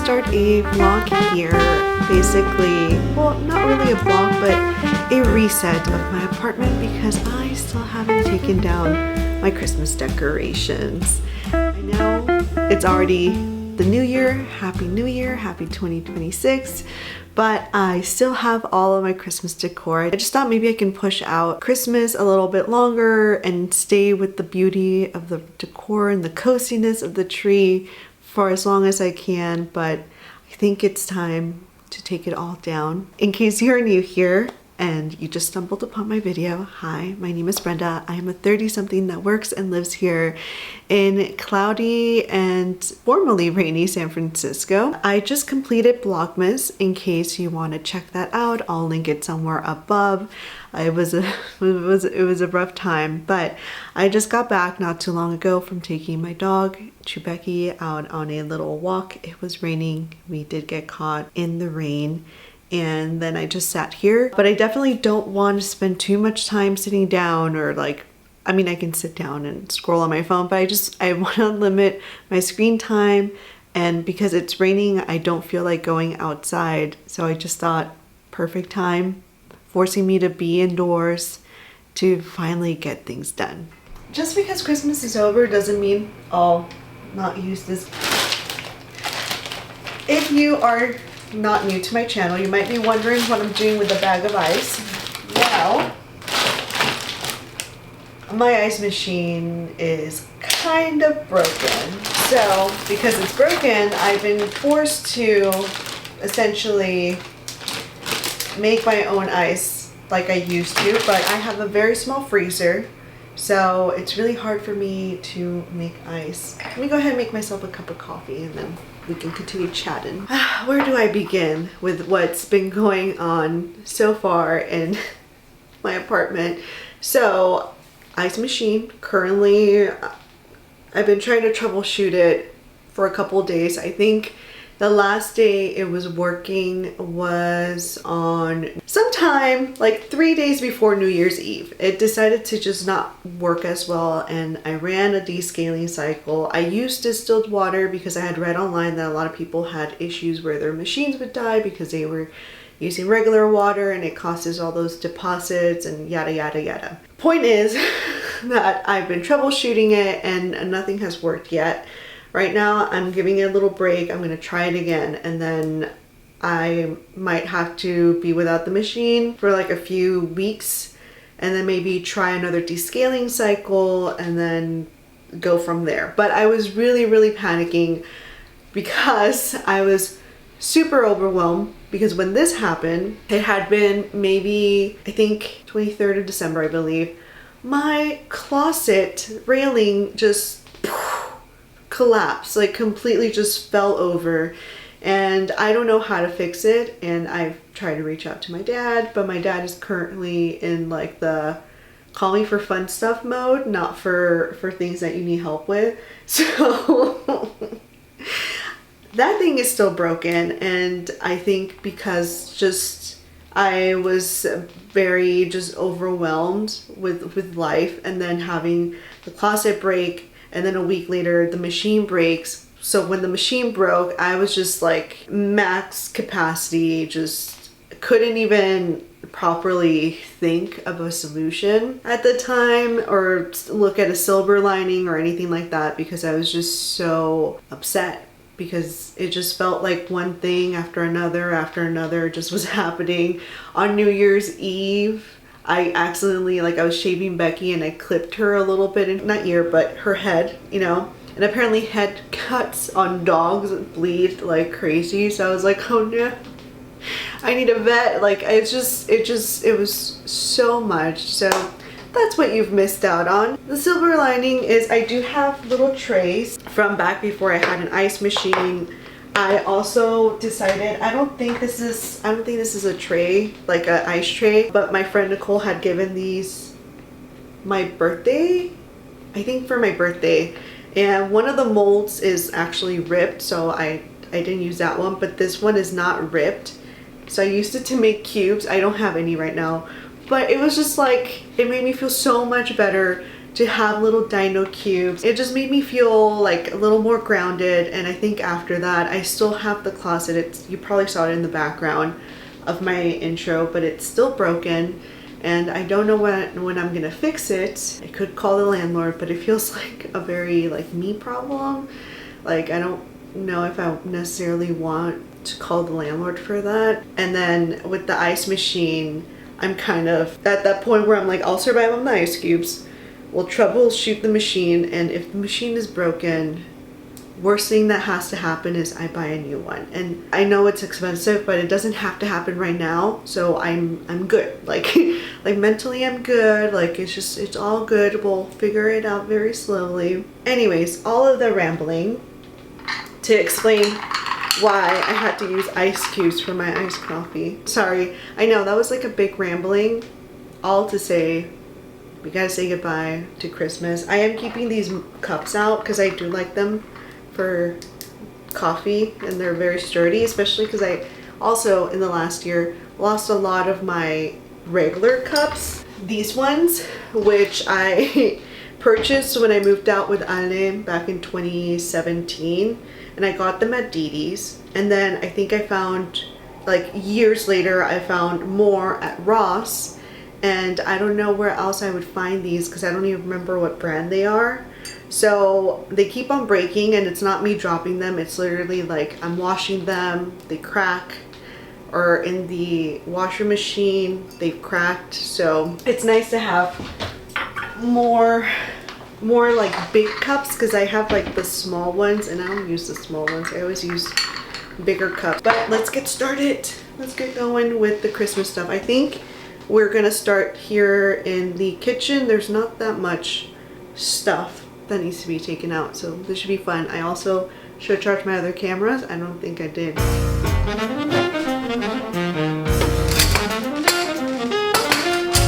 Start a vlog here, basically, well, not really a vlog, but a reset of my apartment because I still haven't taken down my Christmas decorations. I know it's already the new year, happy new year, happy 2026, but I still have all of my Christmas decor. I just thought maybe I can push out Christmas a little bit longer and stay with the beauty of the decor and the coziness of the tree for as long as I can, but I think it's time to take it all down. In case you're new here and you just stumbled upon my video, hi, my name is Brenda. I am a 30-something that works and lives here in cloudy and formerly rainy San Francisco. I just completed Vlogmas. In case you want to check that out, I'll link it somewhere above. It was a rough time, but I just got back not too long ago from taking my dog Becky out on a little walk. It was raining. We did get caught in the rain. And then I just sat here, but I definitely don't want to spend too much time sitting down or I mean, I can sit down and scroll on my phone, but I want to limit my screen time. And because it's raining, I don't feel like going outside. So I just thought, perfect time, forcing me to be indoors to finally get things done. Just because Christmas is over doesn't mean I'll not use this. If you are not new to my channel, you might be wondering what I'm doing with a bag of ice. Well, my ice machine is kind of broken. So, because it's broken, I've been forced to essentially make my own ice like I used to, but I have a very small freezer, so it's really hard for me to make ice. Let me go ahead and make myself a cup of coffee and then we can continue chatting. Where do I begin with what's been going on so far in my apartment? So, ice machine, currently, I've been trying to troubleshoot it for a couple of days. I think the last day it was working was on sometime like 3 days before New Year's Eve. It decided to just not work as well, and I ran a descaling cycle. I used distilled water because I had read online that a lot of people had issues where their machines would die because they were using regular water and it causes all those deposits and yada yada yada. Point is that I've been troubleshooting it and nothing has worked yet. Right now I'm giving it a little break. I'm going to try it again, and then I might have to be without the machine for like a few weeks and then maybe try another descaling cycle and then go from there. But I was really panicking because I was super overwhelmed because when this happened, it had been maybe, I think 23rd of December, I believe. My closet railing just collapsed, like completely just fell over, and I don't know how to fix it. And I've tried to reach out to my dad, but my dad is currently in like the call me for fun stuff mode, not for things that you need help with. So that thing is still broken, and I think because just I was very just overwhelmed with life, and then having the closet break, and then a week later the machine breaks. So when the machine broke, I was just like max capacity, just couldn't even properly think of a solution at the time or look at a silver lining or anything like that, because I was just so upset, because it just felt like one thing after another just was happening. On New Year's Eve, I accidentally, I was shaving Becky and I clipped her a little bit, not ear, but her head, you know, and apparently head cuts on dogs bleed like crazy. So I was like, oh no, I need a vet. Like, it was so much. So that's what you've missed out on. The silver lining is I do have little trays from back before I had an ice machine. I also decided, I don't think this is a tray, like an ice tray, but my friend Nicole had given these my birthday, I think for my birthday, and one of the molds is actually ripped, so I didn't use that one, but this one is not ripped. So I used it to make cubes. I don't have any right now, but it was just like, it made me feel so much better to have little dino cubes. It just made me feel like a little more grounded, and I think after that, I still have the closet. You probably saw it in the background of my intro, but it's still broken, and I don't know when I'm gonna fix it. I could call the landlord, but it feels like a very like me problem. Like I don't know if I necessarily want to call the landlord for that. And then with the ice machine, I'm kind of at that point where I'm like, I'll survive on the ice cubes. We'll troubleshoot the machine, and if the machine is broken, worst thing that has to happen is I buy a new one. And I know it's expensive, but it doesn't have to happen right now, so I'm good. Like like mentally I'm good. Like it's all good. We'll figure it out very slowly. Anyways, all of the rambling to explain why I had to use ice cubes for my iced coffee. Sorry, I know that was like a big rambling. All to say, we gotta say goodbye to Christmas. I am keeping these cups out because I do like them for coffee, and they're very sturdy, especially because I also in the last year lost a lot of my regular cups. These ones, which I purchased when I moved out with Ale back in 2017, and I got them at Didi's, and then I think I found, like years later, I found more at Ross, and I don't know where else I would find these because I don't even remember what brand they are. So they keep on breaking, and it's not me dropping them, it's literally like I'm washing them, they crack, or in the washer machine they've cracked. So it's nice to have more like big cups, because I have like the small ones and I don't use the small ones. I always use bigger cups. But let's get started. Let's get going with the Christmas stuff. I think we're gonna start here in the kitchen. There's not that much stuff that needs to be taken out, so this should be fun. I also should charge my other cameras. I don't think I did.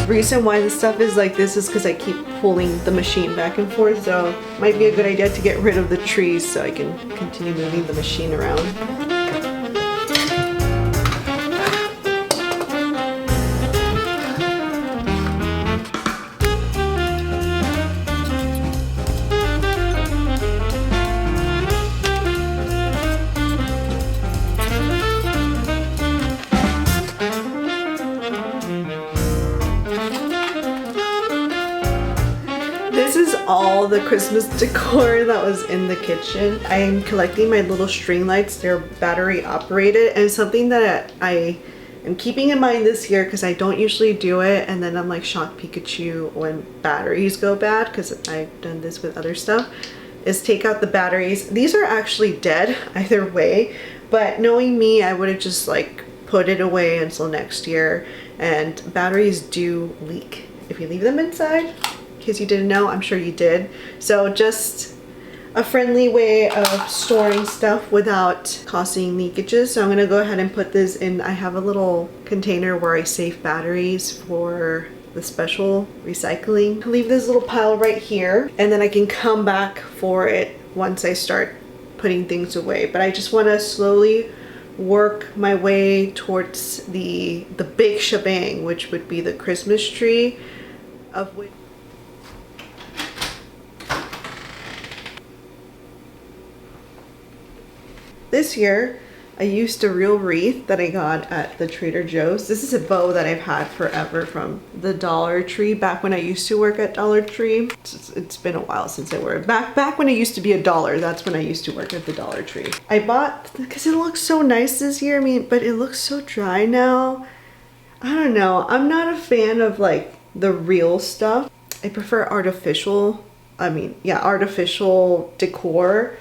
The reason why this stuff is like this is because I keep pulling the machine back and forth, so it might be a good idea to get rid of the trees so I can continue moving the machine around. This is all the Christmas decor that was in the kitchen. I am collecting my little string lights. They're battery operated, and something that I am keeping in mind this year because I don't usually do it, and then I'm like shocked Pikachu when batteries go bad, because I've done this with other stuff, is take out the batteries. These are actually dead either way, but knowing me, I would have just like put it away until next year, and batteries do leak if you leave them inside. In case you didn't know, I'm sure you did. So just a friendly way of storing stuff without causing leakages. So I'm gonna go ahead and put this in. I have a little container where I save batteries for the special recycling. I'll leave this little pile right here, and then I can come back for it once I start putting things away. But I just wanna slowly work my way towards the big shebang, which would be the Christmas tree, of which this year I used a real wreath that I got at the Trader Joe's. This is a bow that I've had forever from the Dollar Tree, back when I used to work at Dollar Tree. It's been a while since I wore it. Back when it used to be $1, that's when I used to work at the Dollar Tree. I bought, because it looks so nice this year, I mean, but it looks so dry now. I don't know, I'm not a fan of like the real stuff. I prefer artificial decor,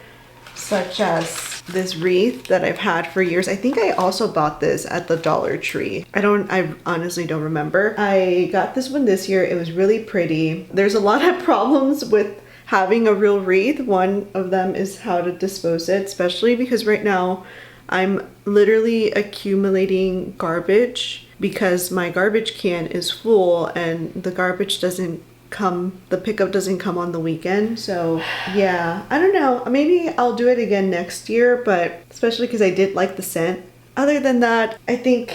such as this wreath that I've had for years. I think I also bought this at the Dollar Tree. I honestly don't remember. I got this one this year. It was really pretty. There's a lot of problems with having a real wreath. One of them is how to dispose it, especially because right now I'm literally accumulating garbage because my garbage can is full and the garbage doesn't come, the pickup doesn't come on the weekend. So yeah, I don't know. Maybe I'll do it again next year, but especially because I did like the scent. Other than that, I think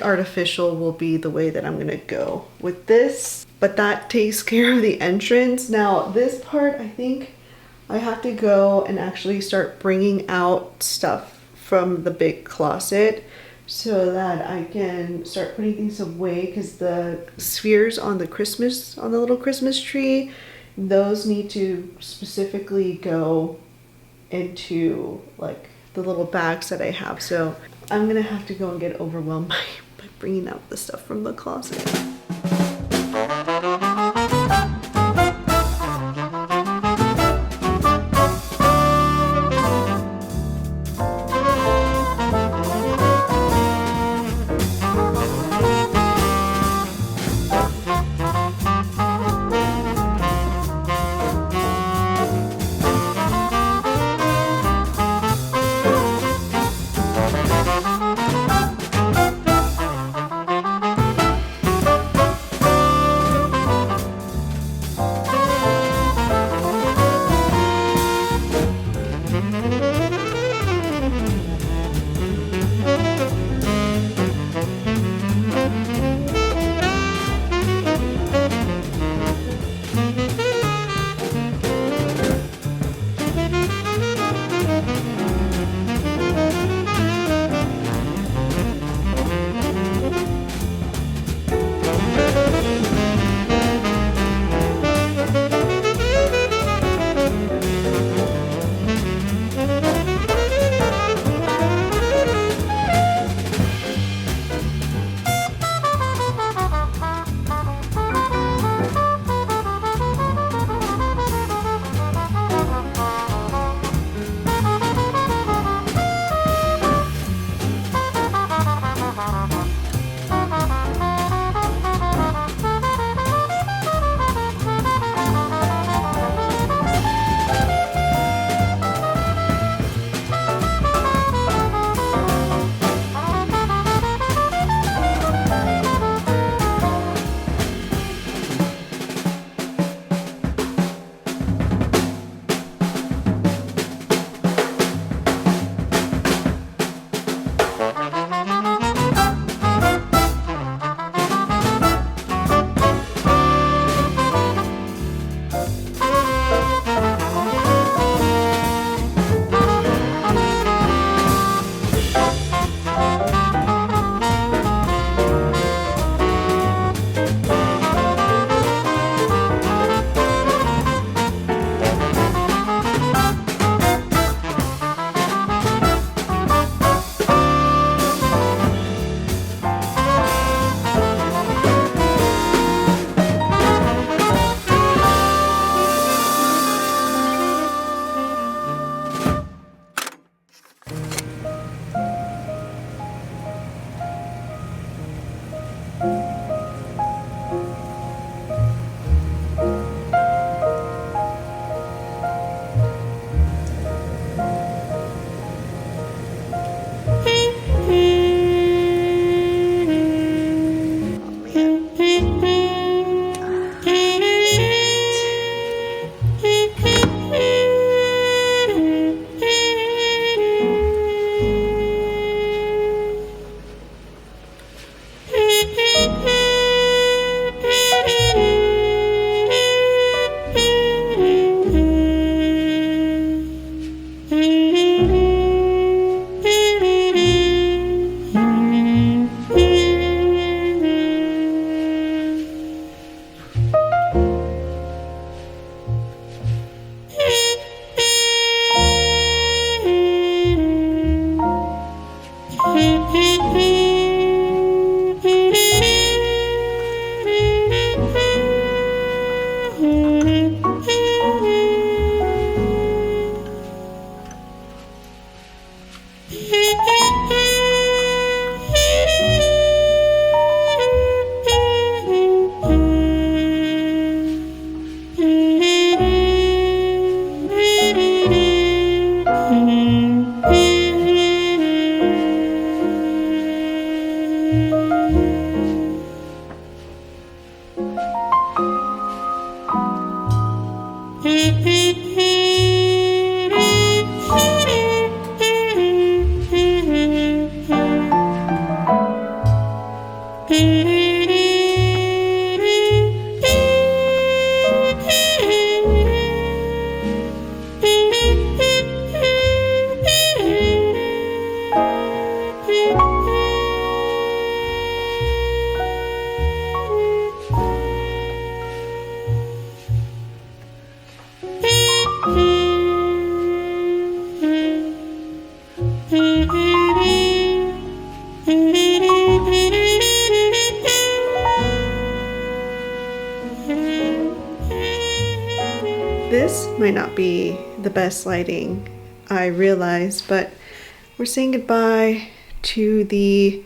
artificial will be the way that I'm gonna go with this. But that takes care of the entrance. Now this part, I think I have to go and actually start bringing out stuff from the big closet so that I can start putting things away, because the spheres on the little Christmas tree, those need to specifically go into like the little bags that I have. So I'm gonna have to go and get overwhelmed by bringing out the stuff from the closet. might not be the best lighting, I realize, but we're saying goodbye to the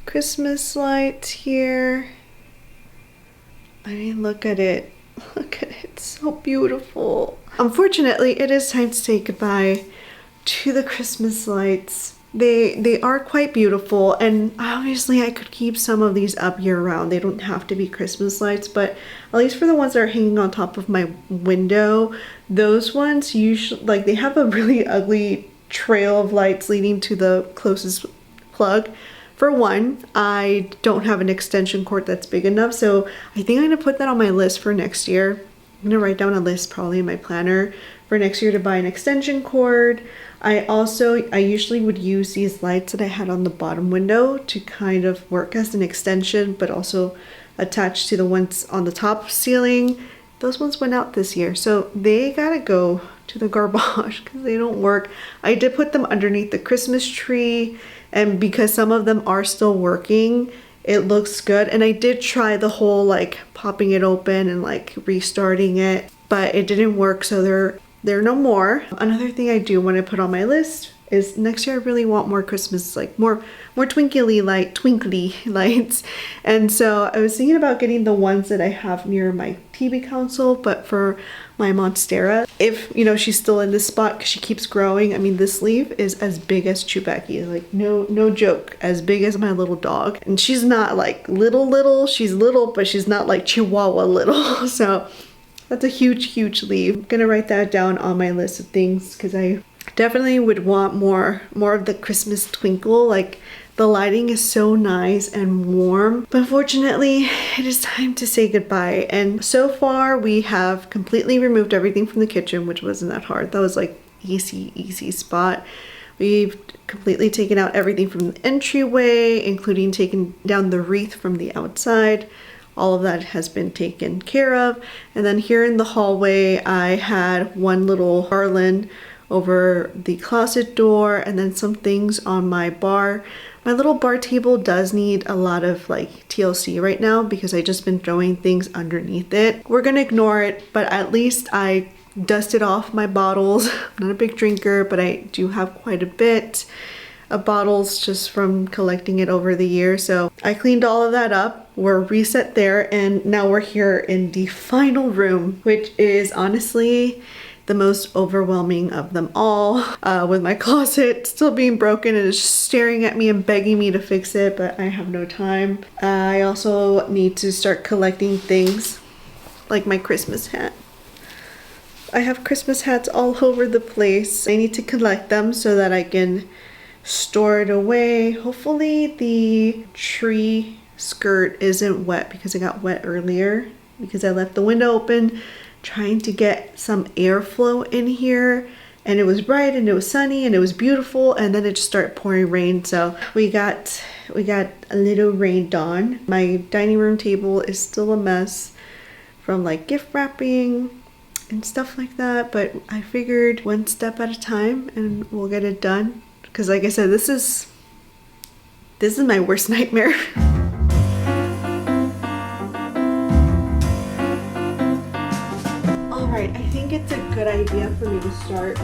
Christmas lights here. I mean, look at it. Look at it, it's so beautiful. Unfortunately, it is time to say goodbye to the Christmas lights. They are quite beautiful, and obviously I could keep some of these up year round. They don't have to be Christmas lights, but at least for the ones that are hanging on top of my window, those ones usually, like, they have a really ugly trail of lights leading to the closest plug. For one, I don't have an extension cord that's big enough, so I think I'm gonna put that on my list for next year. I'm gonna write down a list probably in my planner for next year to buy an extension cord. I usually would use these lights that I had on the bottom window to kind of work as an extension, but also attached to the ones on the top ceiling. Those ones went out this year, so they gotta go to the garbage because they don't work. I did put them underneath the Christmas tree, and because some of them are still working, it looks good. And I did try the whole like popping it open and like restarting it, but it didn't work, so they're no more. Another thing I do want to put on my list is next year I really want more Christmas, like more twinkly lights. And so I was thinking about getting the ones that I have near my TV console, but for my Monstera, if you know she's still in this spot because she keeps growing. I mean, this leaf is as big as Chewbacca, like no joke, as big as my little dog. And she's not like little, she's little, but she's not like Chihuahua little. So that's a huge leaf. I'm gonna write that down on my list of things because I definitely would want more of the Christmas twinkle. Like, the lighting is so nice and warm, but unfortunately it is time to say goodbye. And so far we have completely removed everything from the kitchen, which wasn't that hard. That was like easy spot. We've completely taken out everything from the entryway, including taking down the wreath from the outside. All of that has been taken care of. And then here in the hallway, I had one little garland over the closet door, and then some things on my bar. My little bar table does need a lot of like TLC right now because I just been throwing things underneath it. We're gonna ignore it, but at least I dusted off my bottles. I'm not a big drinker, but I do have quite a bit of bottles just from collecting it over the year. So I cleaned all of that up. We're reset there, and now we're here in the final room, which is honestly the most overwhelming of them all, with my closet still being broken and it's just staring at me and begging me to fix it, but I have no time. I also need to start collecting things like my Christmas hat. I have Christmas hats all over the place. I need to collect them so that I can store it away. Hopefully the tree skirt isn't wet because it got wet earlier because I left the window open trying to get some airflow in here, and it was bright and it was sunny and it was beautiful, and then it just started pouring rain. So we got a little rain on. My dining room table is still a mess from like gift wrapping and stuff like that, but I figured one step at a time and we'll get it done, because like I said, this is my worst nightmare. I think it's a good idea for me to start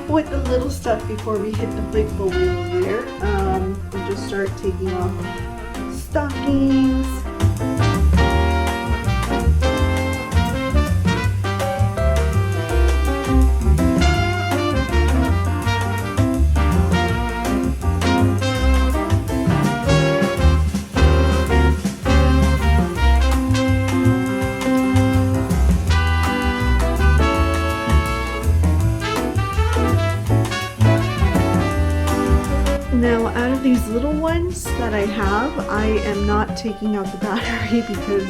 with the little stuff before we hit the big balloon there. And just start taking off stockings. Now, out of these little ones that I have, I am not taking out the battery because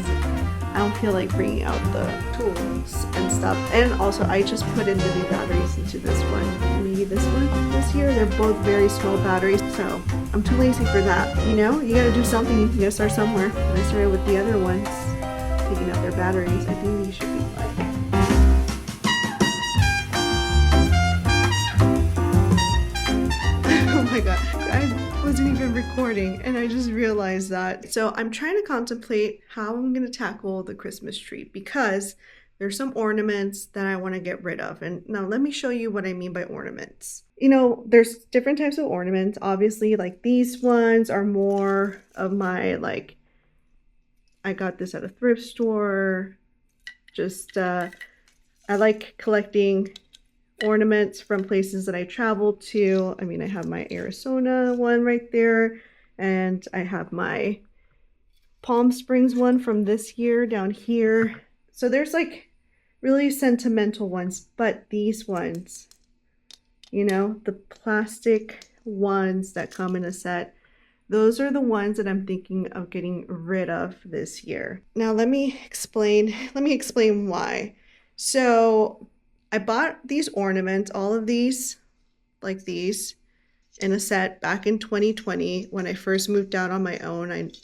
I don't feel like bringing out the tools and stuff. And also, I just put in the new batteries into this one. Maybe this one this year. They're both very small batteries, so I'm too lazy for that. You know, you gotta do something. You gotta start somewhere. And I started with the other ones, taking out their batteries. I think these should be fun. Oh my god, I wasn't even recording and I just realized that. So I'm trying to contemplate how I'm gonna tackle the Christmas tree, because there's some ornaments that I want to get rid of. And now let me show you what I mean by ornaments. You know, there's different types of ornaments. Obviously, like these ones are more of my, like, I got this at a thrift store. Just, I like collecting ornaments from places that I traveled to. I mean, I have my Arizona one right there, and I have my Palm Springs one from this year down here. So there's like really sentimental ones, but these ones, you know, the plastic ones that come in a set, those are the ones that I'm thinking of getting rid of this year. Now let me explain why. So I bought these ornaments, all of these, like these, in a set back in 2020 when I first moved out on my own. It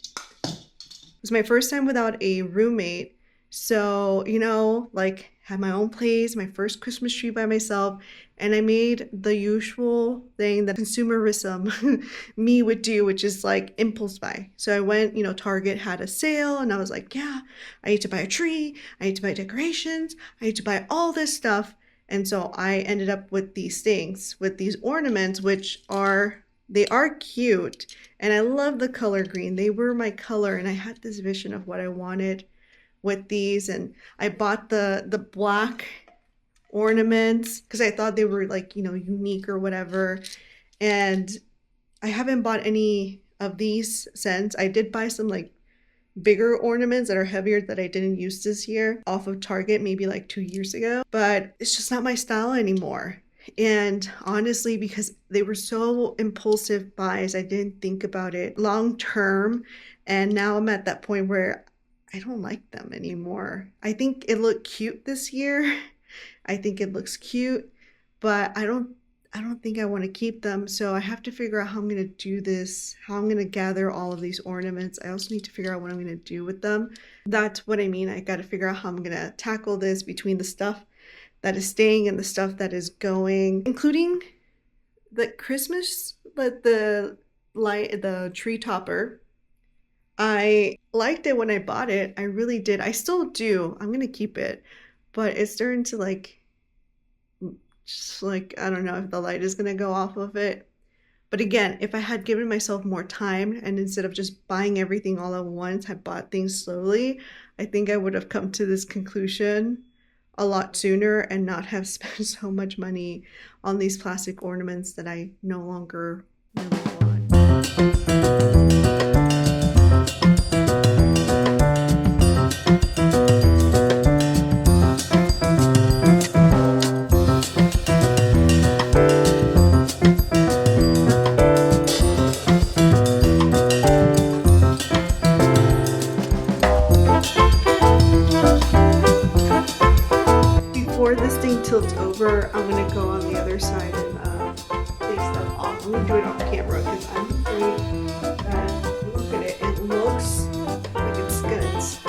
was my first time without a roommate. So, you know, like had my own place, my first Christmas tree by myself, and I made the usual thing that consumerism me would do, which is like impulse buy. So I went, you know, Target had a sale and I was like, yeah, I need to buy a tree, I need to buy decorations, I need to buy all this stuff. And so I ended up with these things, with these ornaments, which are, they are cute. And I love the color green. They were my color, and I had this vision of what I wanted with these. And I bought the black ornaments because I thought they were like, you know, unique or whatever. And I haven't bought any of these since. I did buy some like bigger ornaments that are heavier that I didn't use this year off of Target maybe like 2 years ago, but it's just not my style anymore. And honestly, because they were so impulsive buys, I didn't think about it long term. And now I'm at that point where I don't like them anymore. I think it looked cute this year. I think it looks cute, but I don't think I want to keep them. So I have to figure out how I'm going to do this, how I'm going to gather all of these ornaments. I also need to figure out what I'm going to do with them. That's what I mean. I got to figure out how I'm going to tackle this between the stuff that is staying and the stuff that is going, including the Christmas, but the light, the tree topper. I liked it when I bought it. I really did. I still do. I'm going to keep it, but it's starting to like, just like, I don't know if the light is going to go off of it. But again, if I had given myself more time and instead of just buying everything all at once, had bought things slowly, I think I would have come to this conclusion a lot sooner and not have spent so much money on these plastic ornaments that I no longer really want. Tilts over, I'm gonna go on the other side and take stuff off. I'm gonna do it off camera because I'm afraid that, look at it, it looks like it's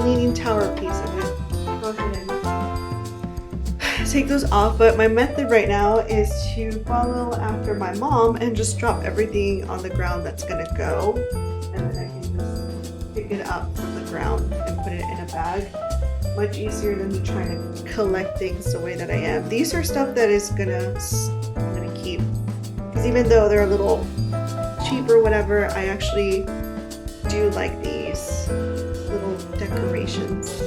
leaning tower piece of it. Go ahead and take those off, but my method right now is to follow after my mom and just drop everything on the ground that's gonna go, and then I can just pick it up from the ground and put it in a bag. Much easier than me trying to collect things the way that I am. These are stuff that I'm gonna keep, because even though they're a little cheap or whatever, I actually do like these little decorations.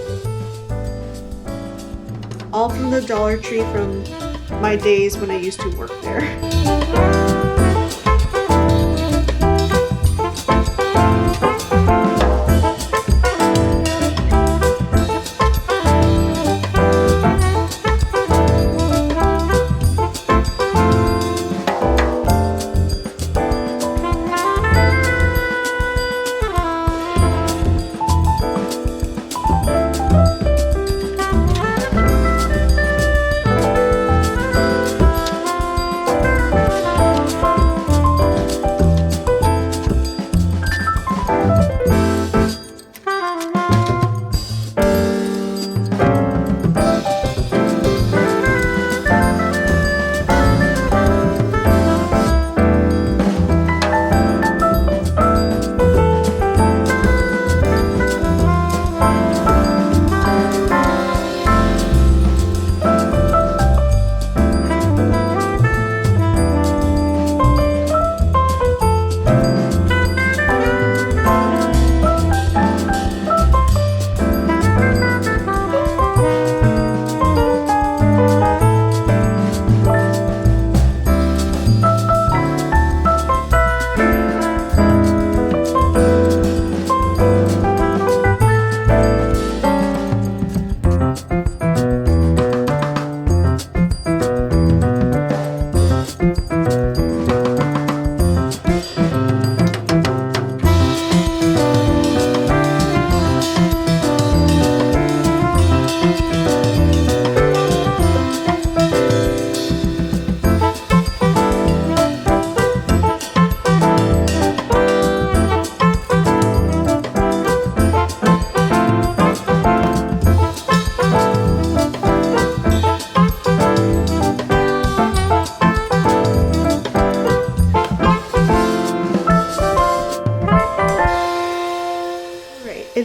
All from the Dollar Tree from my days when I used to work there.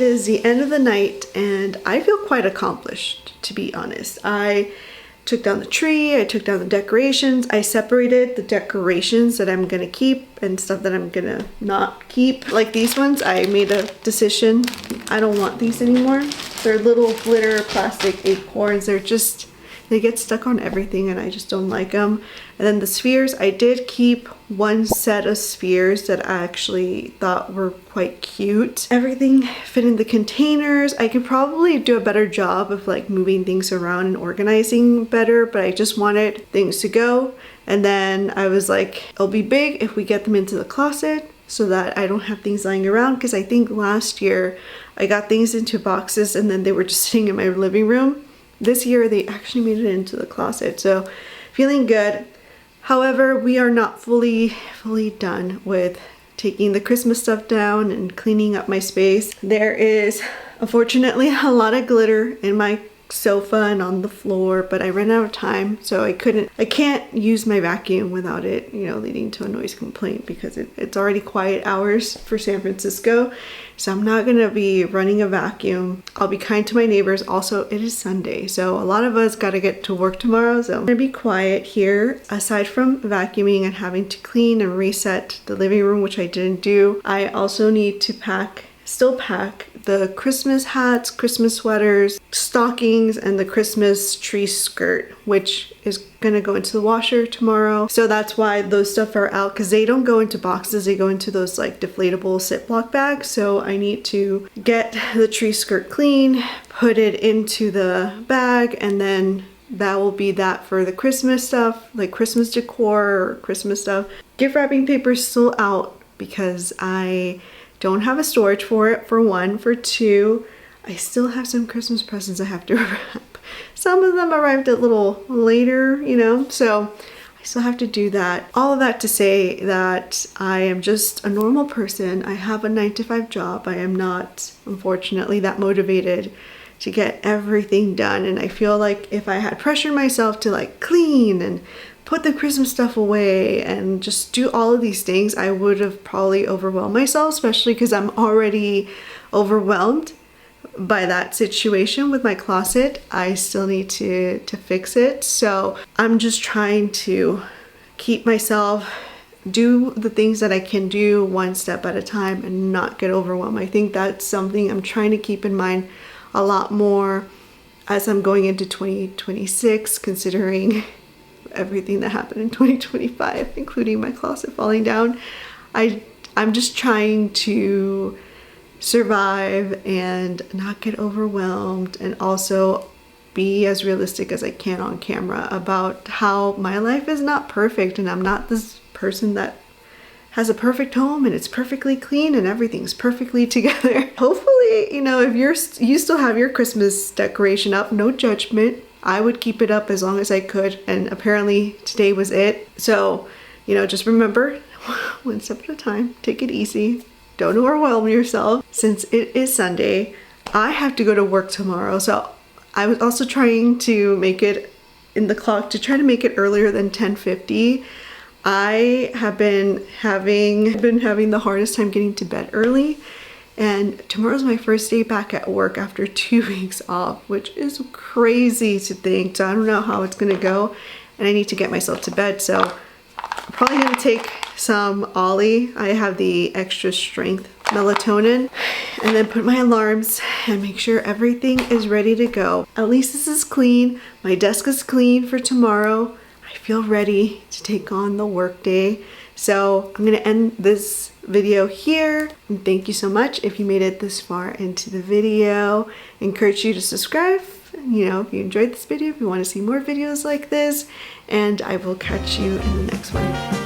It is the end of the night and I feel quite accomplished, to be honest. I took down the tree, I took down the decorations, I separated the decorations that I'm gonna keep and stuff that I'm gonna not keep. Like these ones, I made a decision. I don't want these anymore. They're little glitter plastic acorns. They get stuck on everything and I just don't like them. And then the spheres, I did keep one set of spheres that I actually thought were quite cute. Everything fit in the containers. I could probably do a better job of like moving things around and organizing better, but I just wanted things to go. And then I was like, it'll be big if we get them into the closet so that I don't have things lying around, because I think last year I got things into boxes and then they were just sitting in my living room. This year they actually made it into the closet, so feeling good. However, we are not fully done with taking the Christmas stuff down and cleaning up my space. There is unfortunately a lot of glitter in my sofa and on the floor, but I ran out of time, so I can't use my vacuum without it, you know, leading to a noise complaint, because it's already quiet hours for San Francisco, so I'm not gonna be running a vacuum. I'll be kind to my neighbors. Also, it is Sunday, so a lot of us gotta get to work tomorrow, so I'm gonna be quiet here. Aside from vacuuming and having to clean and reset the living room, which I didn't do, I also need to still pack the Christmas hats, Christmas sweaters, stockings, and the Christmas tree skirt, which is gonna go into the washer tomorrow. So that's why those stuff are out, because they don't go into boxes, they go into those like deflatable Ziploc bags. So I need to get the tree skirt clean, put it into the bag, and then that will be that for the Christmas stuff, like Christmas decor or Christmas stuff. Gift wrapping paper is still out because I don't have a storage for it, for one. For two, I still have some Christmas presents I have to wrap. Some of them arrived a little later, you know, so I still have to do that. All of that to say that I am just a normal person. I have a 9-to-5 job. I am not, unfortunately, that motivated to get everything done. And I feel like if I had pressured myself to like clean and put the Christmas stuff away and just do all of these things, I would have probably overwhelmed myself, especially because I'm already overwhelmed by that situation with my closet. I still need to fix it. So I'm just trying to keep myself, do the things that I can do one step at a time and not get overwhelmed. I think that's something I'm trying to keep in mind a lot more as I'm going into 2026, considering everything that happened in 2025, including my closet falling down. I'm just trying to survive and not get overwhelmed, and also be as realistic as I can on camera about how my life is not perfect, and I'm not this person that has a perfect home and it's perfectly clean and everything's perfectly together. Hopefully, you know, if you still have your Christmas decoration up, no judgment. I would keep it up as long as I could, and apparently today was it. So, you know, just remember, one step at a time, take it easy, don't overwhelm yourself. Since it is Sunday, I have to go to work tomorrow, so I was also trying to make it in the clock to try to make it earlier than 10:50. I have been having the hardest time getting to bed early. And tomorrow's my first day back at work after 2 weeks off, which is crazy to think. So I don't know how it's gonna go, and I need to get myself to bed. So I'm probably gonna take some Ollie. I have the extra strength melatonin, and then put my alarms and make sure everything is ready to go. At least this is clean. My desk is clean for tomorrow. I feel ready to take on the work day. So I'm gonna end this video here, and thank you so much if you made it this far into the video. I encourage you to subscribe, you know, if you enjoyed this video, if you want to see more videos like this, and I will catch you in the next one.